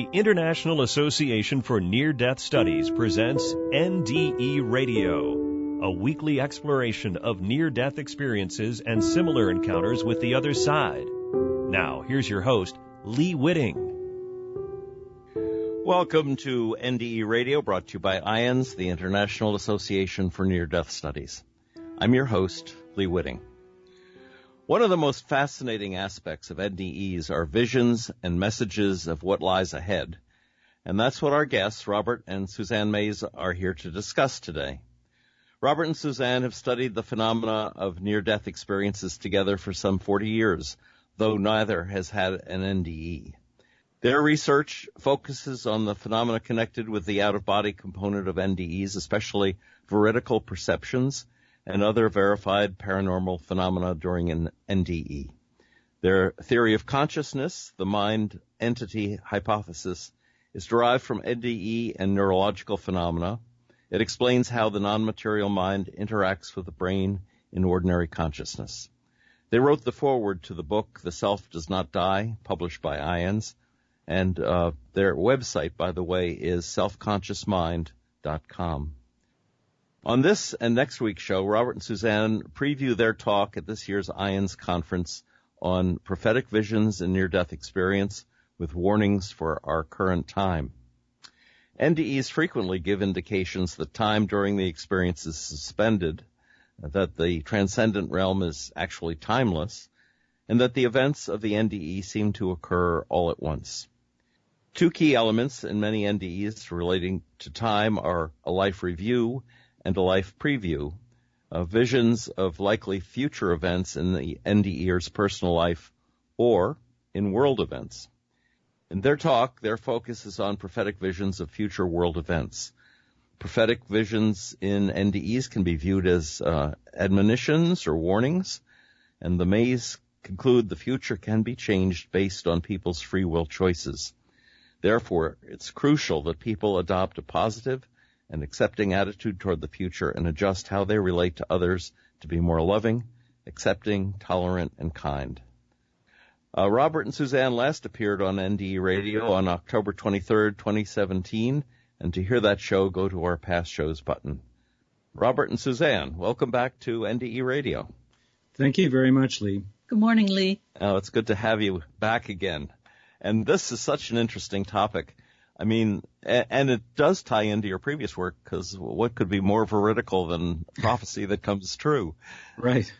The International Association for Near-Death Studies presents NDE Radio, a weekly exploration of near-death experiences and similar encounters with the other side. Now, here's your host, Lee Witting. Welcome to NDE Radio, brought to you by IANDS, the International Association for Near-Death Studies. I'm your host, Lee Witting. One of the most fascinating aspects of NDEs are visions and messages of what lies ahead, and that's what our guests, Robert and Suzanne Mays, are here to discuss today. Robert and Suzanne have studied the phenomena of near-death experiences together for some 40 years, though neither has had an NDE. Their research focuses on the phenomena connected with the out-of-body component of NDEs, especially veridical perceptions and other verified paranormal phenomena during an NDE. Their theory of consciousness, the mind-entity hypothesis, is derived from NDE and neurological phenomena. It explains how the non-material mind interacts with the brain in ordinary consciousness. They wrote the foreword to the book, The Self Does Not Die, published by IANDS, and their website, by the way, is selfconsciousmind.com. On this and next week's show, Robert and Suzanne preview their talk at this year's IANDS conference on prophetic visions and near-death experience with warnings for our current time. NDEs frequently give indications that time during the experience is suspended, that the transcendent realm is actually timeless, and that the events of the NDE seem to occur all at once. Two key elements in many NDEs relating to time are a life review and a life preview, visions of likely future events in the NDEr's personal life or in world events. In their talk, their focus is on prophetic visions of future world events. Prophetic visions in NDEs can be viewed as admonitions or warnings, and the Mays conclude the future can be changed based on people's free will choices. Therefore, it's crucial that people adopt a positive and accepting attitude toward the future and adjust how they relate to others to be more loving, accepting, tolerant, and kind. Robert and Suzanne last appeared on NDE Radio on October 23rd, 2017, and to hear that show, go to our past shows button. Robert and Suzanne, welcome back to NDE Radio. Thank you very much, Lee. Good morning, Lee. Oh, it's good to have you back again. And this is such an interesting topic. I mean, and it does tie into your previous work, because what could be more veridical than prophecy that comes true? Right.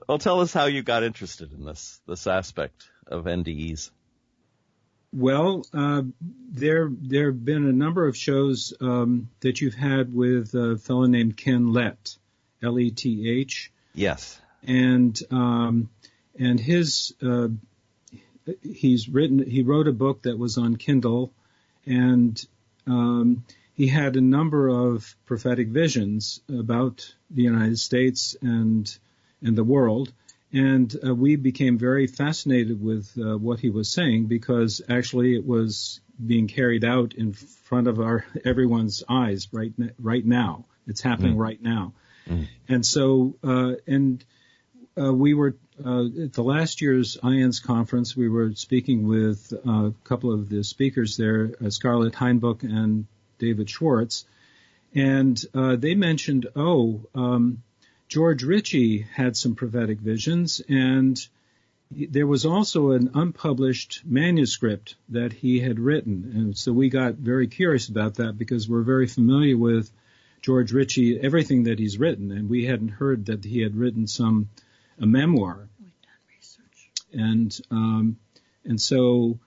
Well, tell us how you got interested in this aspect of NDEs. Well, there have been a number of shows that you've had with a fellow named Ken Leth, Leth. Yes. And his he wrote a book that was on Kindle, and he had a number of prophetic visions about the United States and the world, and we became very fascinated with what he was saying, because actually it was being carried out in front of everyone's eyes right now. It's happening right now. And so we were at the last year's IANDS conference. We were speaking with a couple of the speakers there, Scarlett Heinbuch and David Schwartz, and they mentioned, George Ritchie had some prophetic visions, and there was also an unpublished manuscript that he had written. And so we got very curious about that, because we're very familiar with George Ritchie, everything that he's written, and we hadn't heard that he had written a memoir. We've done research. And so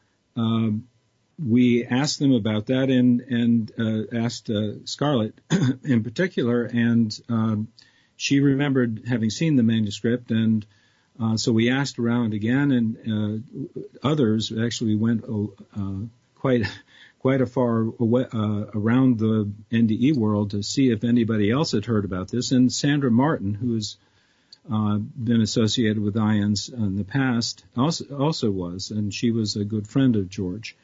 we asked them about that, and asked Scarlett in particular, and she remembered having seen the manuscript, and so we asked around again, and others actually went quite a far away, around the NDE world to see if anybody else had heard about this. And Sandra Martin, who's been associated with IANDS in the past, also was, and she was a good friend of George.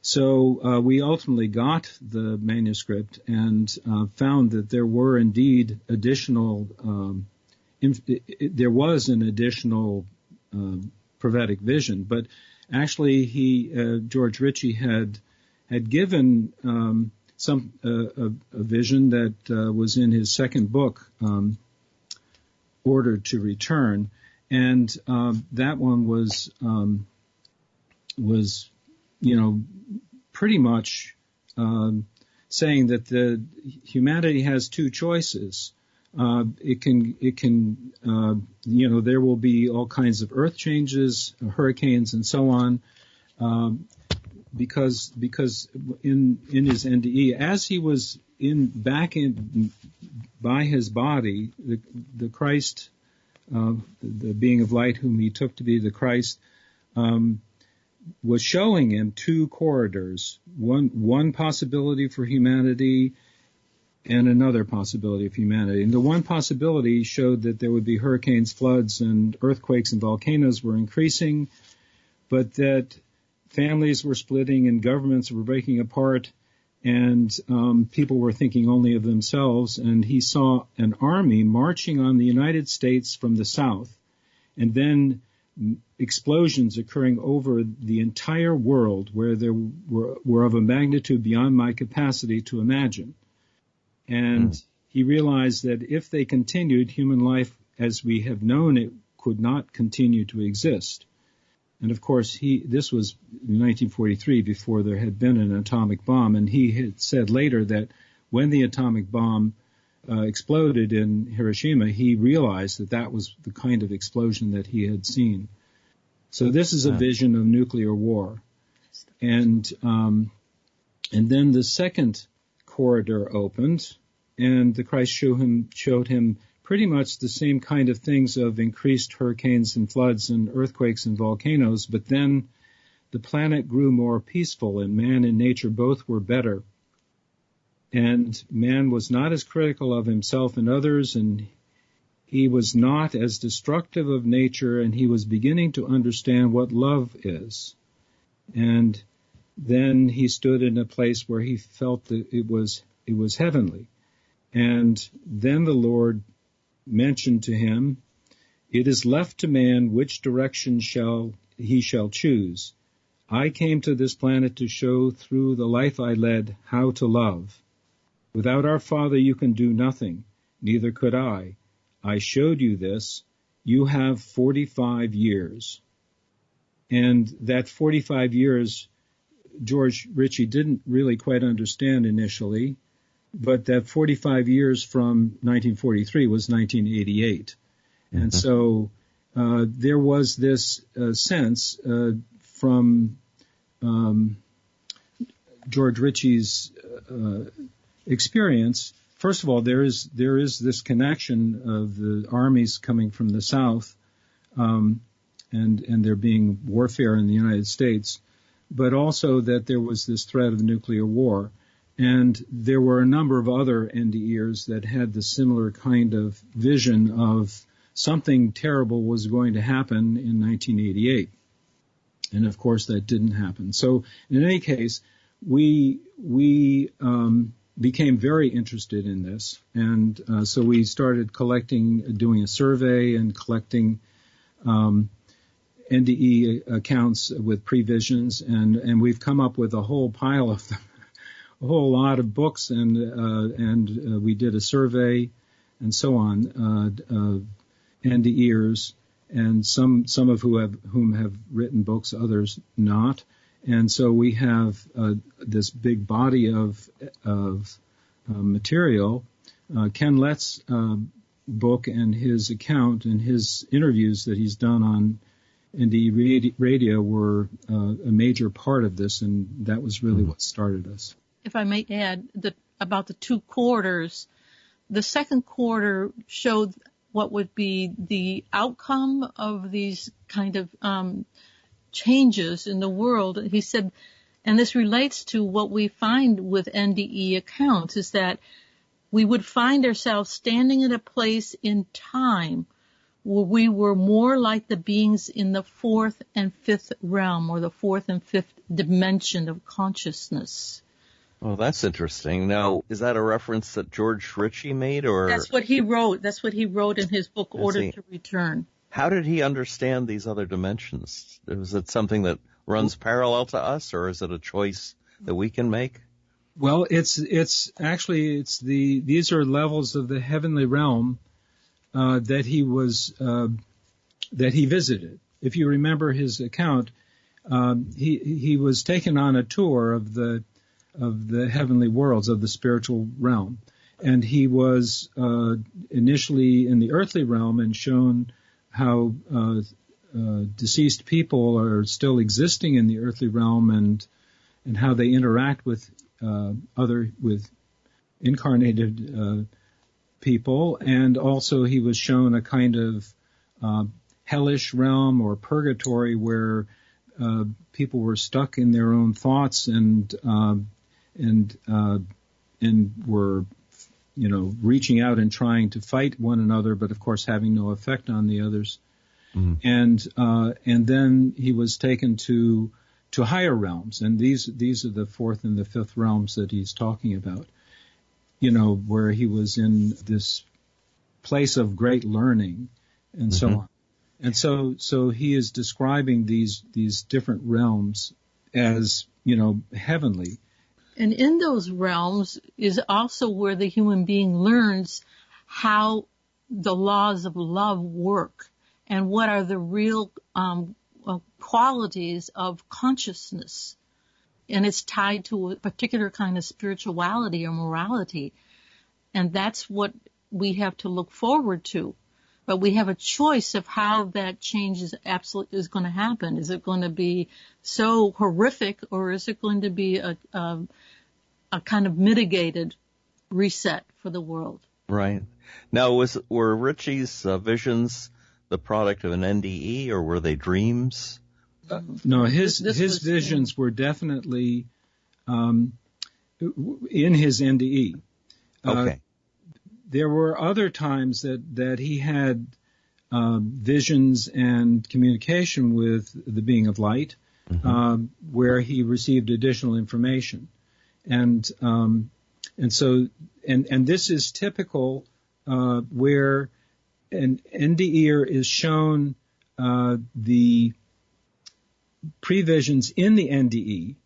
So we ultimately got the manuscript and found that there were indeed additional, there was an additional prophetic vision. But actually, George Ritchie had given a vision that was in his second book, Ordered to Return, and that one was pretty much saying that the humanity has two choices. It can there will be all kinds of earth changes, hurricanes, and so on, because in his NDE, as he was by his body, the Christ, the being of light whom he took to be the Christ, was showing him two corridors, one possibility for humanity and another possibility of humanity. And the one possibility showed that there would be hurricanes, floods, and earthquakes, and volcanoes were increasing, but that families were splitting and governments were breaking apart, and people were thinking only of themselves. And he saw an army marching on the United States from the south, and then explosions occurring over the entire world where there were of a magnitude beyond my capacity to imagine. And he realized that if they continued, human life as we have known it could not continue to exist. And of course, this was in 1943, before there had been an atomic bomb, and he had said later that when the atomic bomb exploded in Hiroshima, he realized that that was the kind of explosion that he had seen. So this is a vision of nuclear war. And then the second corridor opened, and the Christ showed him pretty much the same kind of things of increased hurricanes and floods and earthquakes and volcanoes, but then the planet grew more peaceful, and man and nature both were better. And man was not as critical of himself and others, and he was not as destructive of nature, and he was beginning to understand what love is. And then he stood in a place where he felt that it was heavenly. And then the Lord mentioned to him, "It is left to man which direction he shall choose. I came to this planet to show through the life I led how to love. Without our Father you can do nothing, neither could I. I showed you this. You have 45 years. And that 45 years, George Ritchie didn't really quite understand initially, but that 45 years from 1943 was 1988. Mm-hmm. And so there was this sense from George Ritchie's experience. First of all, there is this connection of the armies coming from the south, and there being warfare in the United States, but also that there was this threat of nuclear war. And there were a number of other NDErs that had the similar kind of vision of something terrible was going to happen in 1988. And of course that didn't happen. So in any case, we became very interested in this. And so we started doing a survey and collecting NDE accounts with previsions, and we've come up with a whole pile of them. A whole lot of books, and we did a survey and so on, NDErs, and some of whom have written books, others not. And so we have this big body of material. Ken Leth's book and his account and his interviews that he's done on NDE Radio were a major part of this, and that was really what started us. If I may add about the two quarters, the second quarter showed what would be the outcome of these kind of changes in the world. He said, and this relates to what we find with NDE accounts, is that we would find ourselves standing in a place in time where we were more like the beings in the fourth and fifth realm, or the fourth and fifth dimension of consciousness. Oh, that's interesting. Now, is that a reference that George Ritchie made, or? That's what he wrote. That's what he wrote in his book, Ordered to Return. How did he understand these other dimensions? Is it something that runs parallel to us, or is it a choice that we can make? Well, these are levels of the heavenly realm that he visited. If you remember his account, he was taken on a tour of the heavenly worlds, of the spiritual realm, and he was initially in the earthly realm and shown how deceased people are still existing in the earthly realm, and how they interact with incarnated people. And also he was shown a kind of hellish realm or purgatory where people were stuck in their own thoughts and were, reaching out and trying to fight one another, but of course having no effect on the others. Mm-hmm. And then he was taken to higher realms, and these are the fourth and the fifth realms that he's talking about. Where he was in this place of great learning, and so on. And so he is describing these different realms as, heavenly. And in those realms is also where the human being learns how the laws of love work and what are the real qualities of consciousness. And it's tied to a particular kind of spirituality or morality. And that's what we have to look forward to. But we have a choice of how that change is going to happen. Is it going to be so horrific, or is it going to be a kind of mitigated reset for the world? Right. Now, were Ritchie's visions the product of an NDE, or were they dreams? No, his visions were definitely in his NDE. Okay. There were other times that he had visions and communication with the being of light, where he received additional information, and so this is typical where an NDEr is shown the previsions in the NDE,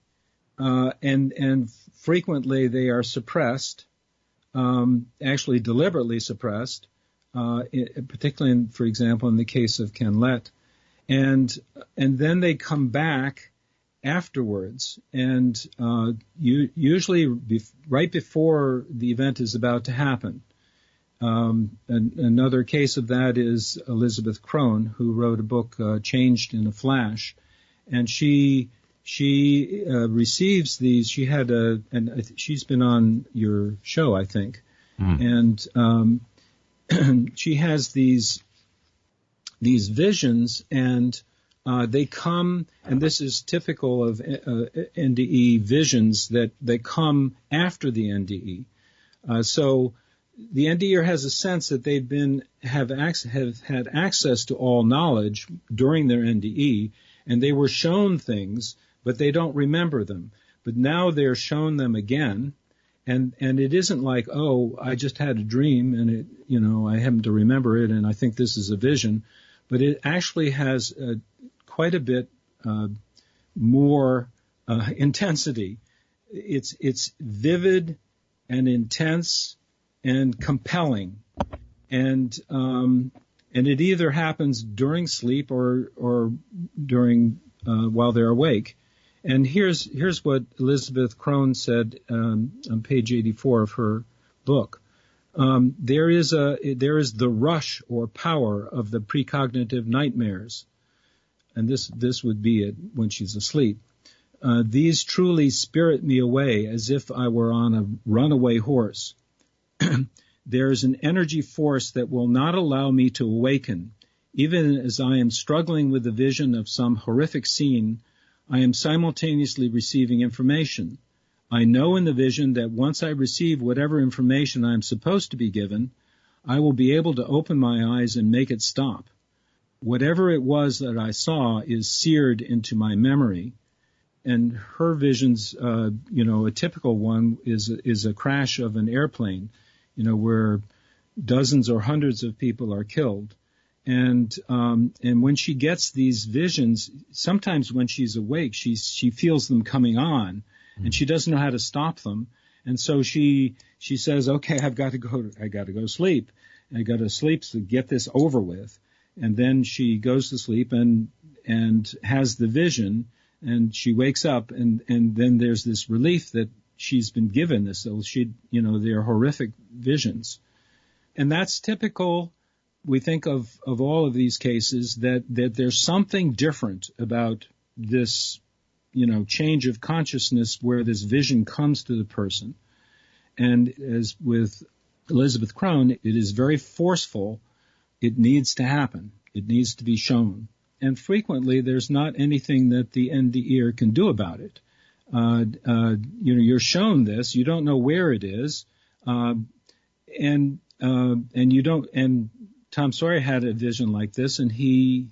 and frequently they are suppressed. Actually deliberately suppressed, particularly, for example, in the case of Kenneth, and then they come back afterwards, and usually right before the event is about to happen. Another case of that is Elizabeth Crone, who wrote a book, Changed in a Flash, and she receives these. She had she's been on your show, I think, and she has these visions, and they come, and this is typical of NDE visions that they come after the NDE. So the NDEr has a sense that they've have had access to all knowledge during their NDE, and they were shown things, but they don't remember them. But now they're shown them again, and it isn't like, oh, I just had a dream and I happen to remember it and I think this is a vision, but it actually has quite a bit more intensity. It's vivid and intense and compelling, and it either happens during sleep or during while they're awake. And here's what Elizabeth Crone said on page 84 of her book. There is the rush or power of the precognitive nightmares, and this would be it when she's asleep. These truly spirit me away as if I were on a runaway horse. There is an energy force that will not allow me to awaken, even as I am struggling with the vision of some horrific scene. I am simultaneously receiving information. I know in the vision that once I receive whatever information I am supposed to be given, I will be able to open my eyes and make it stop. Whatever it was that I saw is seared into my memory. And her visions, a typical one is a crash of an airplane, where dozens or hundreds of people are killed. And when she gets these visions, sometimes when she's awake, she feels them coming on, and she doesn't know how to stop them. And so she says, okay, I got to go sleep. I got to sleep to get this over with. And then she goes to sleep and has the vision, and she wakes up, and then there's this relief that she's been given this. So they're horrific visions. And that's typical. We think of all of these cases that there's something different about this, change of consciousness where this vision comes to the person. And as with Elizabeth Crone, it is very forceful. It needs to happen. It needs to be shown. And frequently there's not anything that the NDEr can do about it. You're shown this. You don't know where it is. And Tom Sawyer had a vision like this, and he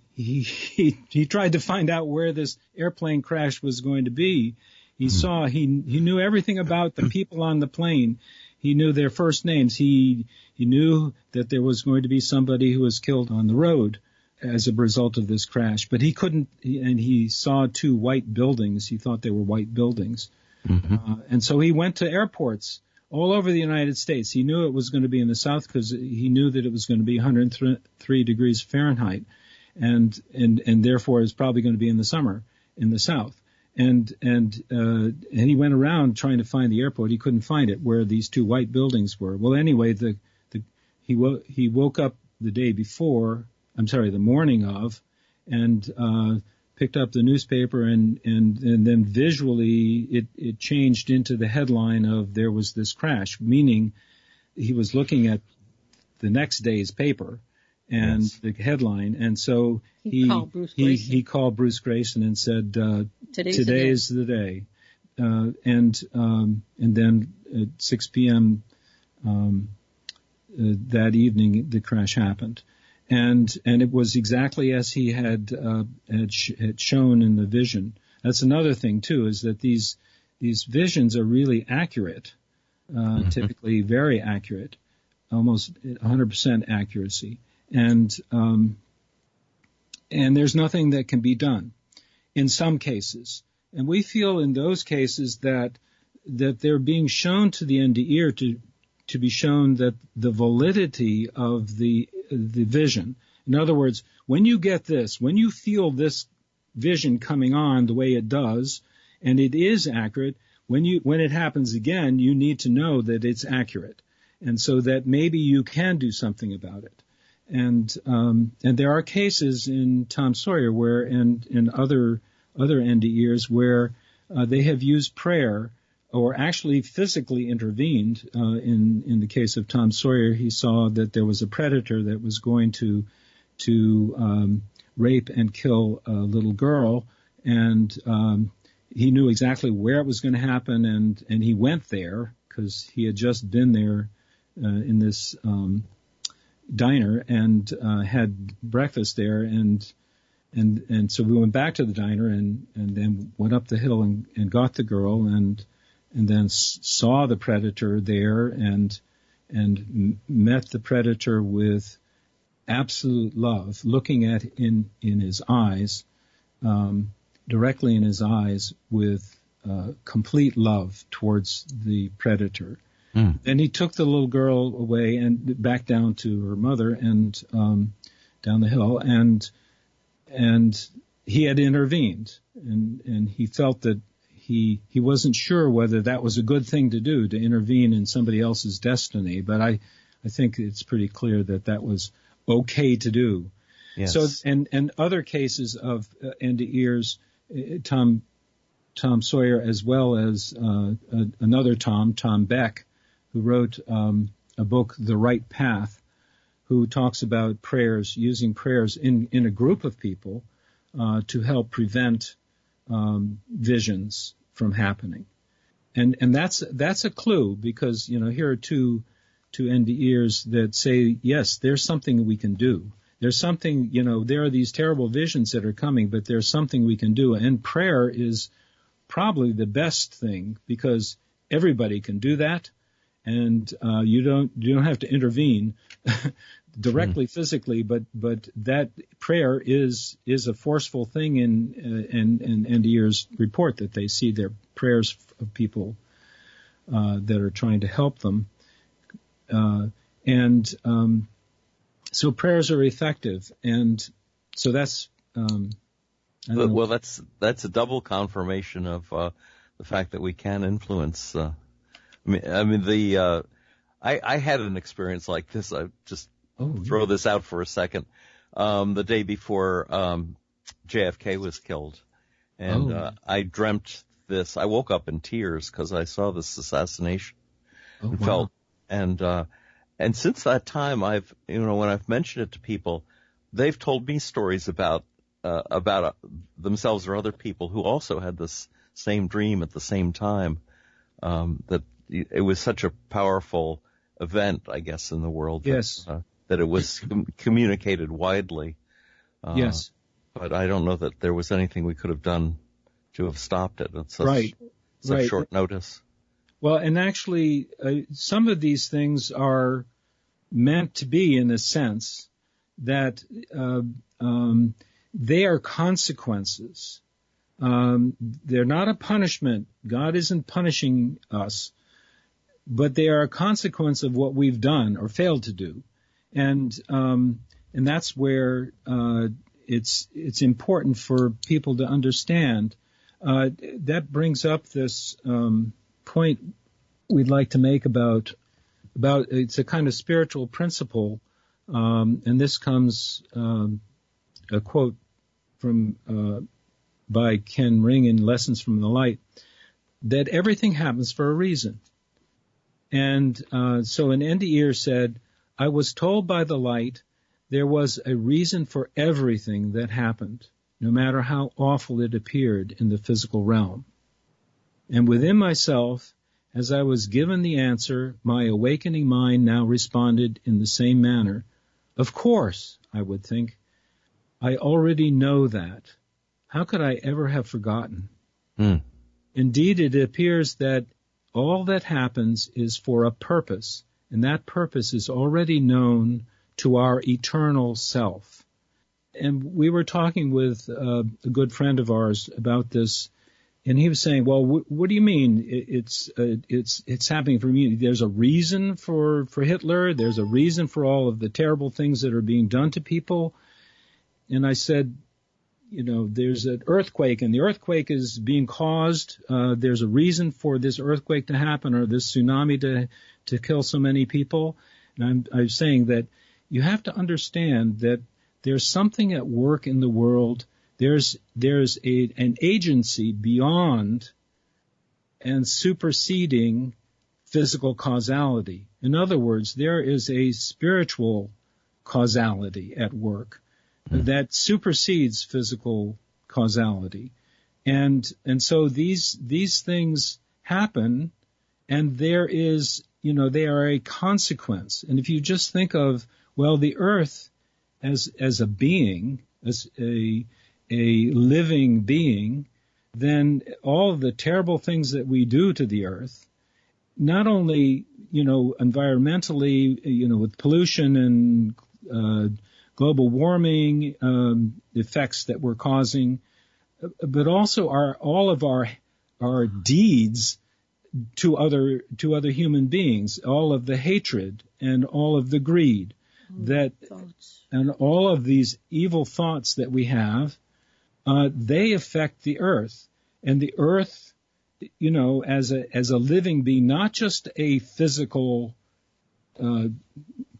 tried to find out where this airplane crash was going to be. He knew everything about the people on the plane. He knew their first names. He knew that there was going to be somebody who was killed on the road as a result of this crash. But he couldn't, and he saw two white buildings. He thought they were white buildings. Mm-hmm. And so he went to airports all over the United States. He knew it was going to be in the South because he knew that it was going to be 103 degrees Fahrenheit, and therefore it was probably going to be in the summer in the South. And he went around trying to find the airport. He couldn't find it where these two white buildings were. Well, anyway, he woke up the morning of, and picked up the newspaper, and then visually it changed into the headline of there was this crash, meaning he was looking at the next day's paper and the headline, and so he called Bruce Grayson and said, today is the day. And then at 6 p.m. That evening the crash happened. And it was exactly as he had shown in the vision. That's another thing too, is that these visions are really accurate, typically very accurate, almost 100% accuracy. And there's nothing that can be done in some cases. And we feel in those cases that they're being shown to the NDEr to be shown that the validity of the vision. In other words, when you get this, when you feel this vision coming on the way it does, and it is accurate, when it happens again, you need to know that it's accurate, and so that maybe you can do something about it. And there are cases in Tom Sawyer where, and in other NDErs where they have used prayer or actually physically intervened. In the case of Tom Sawyer, he saw that there was a predator that was going to rape and kill a little girl, and he knew exactly where it was going to happen, and he went there because he had just been there in this diner and had breakfast there, and so we went back to the diner and then went up the hill and got the girl and then saw the predator there and met the predator with absolute love, looking at in his eyes, directly in his eyes, with complete love towards the predator. And he took the little girl away and back down to her mother and down the hill, and he had intervened, and he felt that he wasn't sure whether that was a good thing to do, to intervene in somebody else's destiny, but I think it's pretty clear that was okay to do. Yes. So, and other cases of NDErs, Tom Sawyer, as well as another Tom Beck, who wrote a book, The Right Path, who talks about prayers, using prayers in a group of people to help prevent visions from happening. And that's a clue, because, here are two NDErs that say, yes, there's something we can do. There's something, there are these terrible visions that are coming, but there's something we can do. And prayer is probably the best thing, because everybody can do that. And you don't have to intervene, directly physically, but that prayer is a forceful thing in NDErs report, that they see their prayers of people that are trying to help them. So prayers are effective, and so that's well, that's a double confirmation of the fact that we can influence. I had an experience like this. I just throw this out for a second. The day before JFK was killed, and I dreamt this. I woke up in tears because I saw this assassination and felt. And since that time, when I've mentioned it to people, they've told me stories about themselves or other people who also had this same dream at the same time. That it was such a powerful event, I guess, in the world. Yes. That it was communicated widely. Yes. But I don't know that there was anything we could have done to have stopped it at such short notice. Well, and actually, some of these things are meant to be, in a sense, that they are consequences. They're not a punishment. God isn't punishing us, but they are a consequence of what we've done or failed to do, and that's where it's important for people to understand. That brings up this point we'd like to make about it's a kind of spiritual principle, and this comes a quote from by Ken Ring in Lessons from the Light, that everything happens for a reason. And so an NDEr said, "I was told by the light there was a reason for everything that happened, no matter how awful it appeared in the physical realm. And within myself, as I was given the answer, my awakening mind now responded in the same manner. Of course, I would think, I already know that. How could I ever have forgotten? Indeed, it appears that all that happens is for a purpose, and that purpose is already known to our eternal self." And we were talking with a good friend of ours about this, and he was saying, "Well, what do you mean? It's happening for me. There's a reason for Hitler. There's a reason for all of the terrible things that are being done to people." And I said, there's an earthquake, and the earthquake is being caused. There's a reason for this earthquake to happen, or this tsunami to kill so many people. And I'm saying that you have to understand that there's something at work in the world. There's an agency beyond and superseding physical causality. In other words, there is a spiritual causality at work that supersedes physical causality. And so these things happen, and there is, they are a consequence. And if you just think of, the earth as a being, as a living being, then all of the terrible things that we do to the earth, not only, environmentally, with pollution and global warming effects that we're causing, but also all of our deeds to other human beings, all of the hatred and all of the greed and all of these evil thoughts that we have, they affect the earth. And the earth, as a living being, not just a physical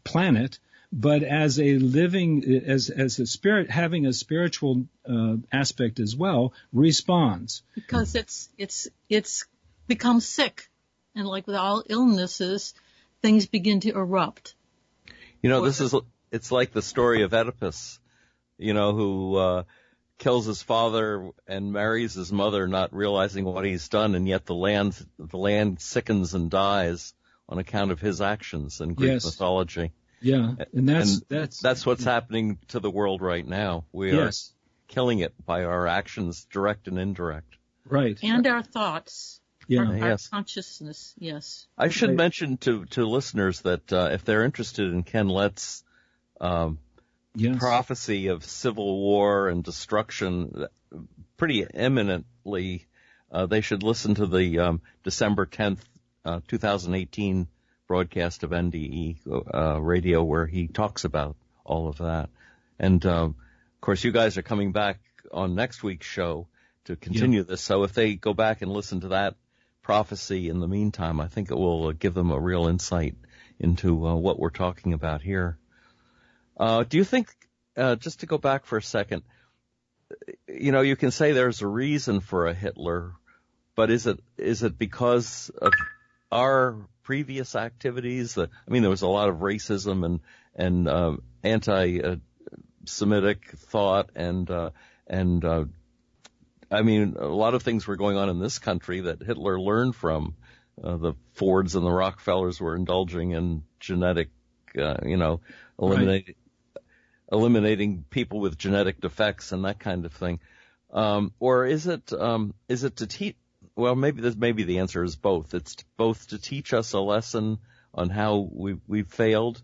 planet, but as a living, as a spirit having a spiritual aspect as well, responds. Because it's become sick, and like with all illnesses, things begin to erupt. It's like the story of Oedipus, who kills his father and marries his mother, not realizing what he's done, and yet the land sickens and dies on account of his actions in Greek mythology. Yeah, and that's what's happening to the world right now. We are killing it by our actions, direct and indirect. Right. And our thoughts. Yeah. Our consciousness, yes. I should mention to listeners that if they're interested in Ken Leth's prophecy of civil war and destruction pretty eminently. They should listen to the December 10th, 2018 broadcast of NDE Radio, where he talks about all of that. And, of course, you guys are coming back on next week's show to continue this. So if they go back and listen to that prophecy in the meantime, I think it will give them a real insight into what we're talking about here. Do you think, just to go back for a second, you can say there's a reason for a Hitler, but is it because of our previous activities? There was a lot of racism and anti-Semitic thought, and a lot of things were going on in this country that Hitler learned from. The Fords and the Rockefellers were indulging in genetic, eliminating people with genetic defects and that kind of thing. Or is it to teach? Well, maybe the answer is both. It's both to teach us a lesson on how we've failed,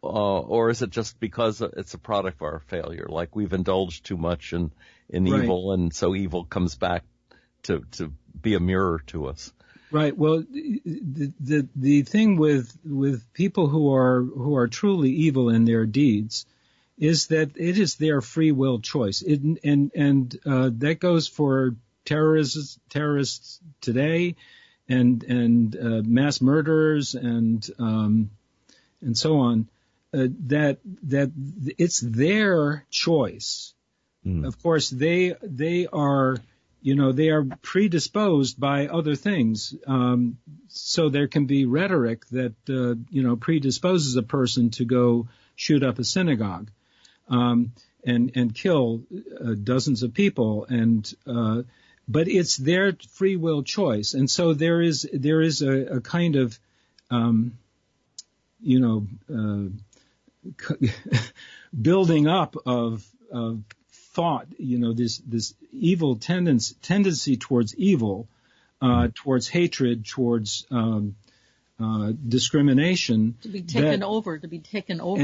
or is it just because it's a product of our failure? Like we've indulged too much in evil, and so evil comes back to be a mirror to us. Right. Well, the thing with people who are truly evil in their deeds is that it is their free will choice. And that goes for terrorists today, and mass murderers and so on. That it's their choice. Of course, they are. They are predisposed by other things. So there can be rhetoric that, predisposes a person to go shoot up a synagogue, and kill dozens of people. But it's their free will choice. And so there is a kind of, building up of thought, this evil tendency towards evil, towards hatred, towards discrimination. To be taken over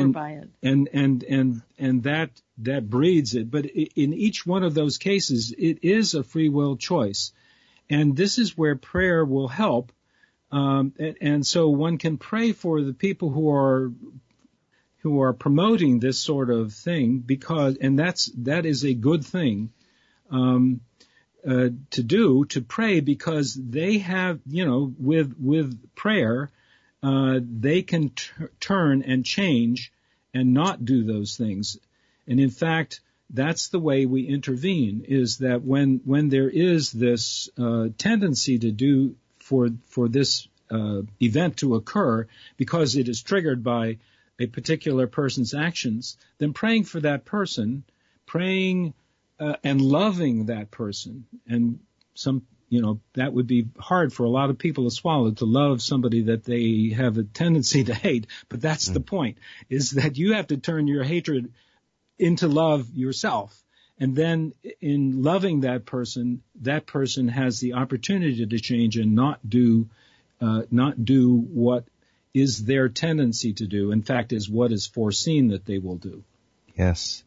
by it. And that breeds it. But in each one of those cases, it is a free will choice. And this is where prayer will help. And so one can pray for the people who are promoting this sort of thing, that is a good thing to pray, because they have, with prayer, they can turn and change and not do those things. And in fact, that's the way we intervene, is that when there is this tendency to do for this event to occur because it is triggered by a particular person's actions, then praying for that person, praying and loving that person. And that would be hard for a lot of people to swallow, to love somebody that they have a tendency to hate. But that's the point, is that you have to turn your hatred into love yourself. And then in loving that person has the opportunity to change and not do what is their tendency to do. In fact, is what is foreseen that they will do. Yes.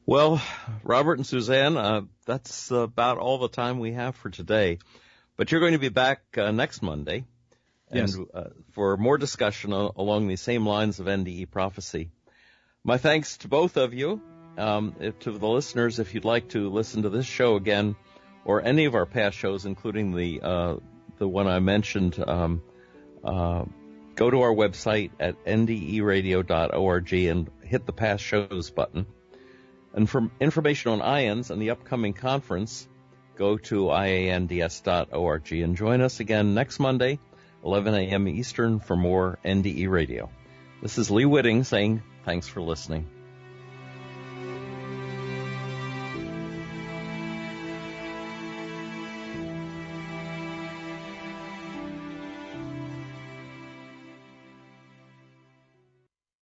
Well, Robert and Suzanne, that's about all the time we have for today. But you're going to be back next Monday, yes, and for more discussion along the same lines of NDE prophecy. My thanks to both of you. To the listeners, if you'd like to listen to this show again, or any of our past shows, including the one I mentioned, go to our website at nderadio.org and hit the past shows button. And for information on IANDS and the upcoming conference, go to IANDS.org and join us again next Monday, 11 a.m. Eastern, for more NDE Radio. This is Lee Witting saying thanks for listening.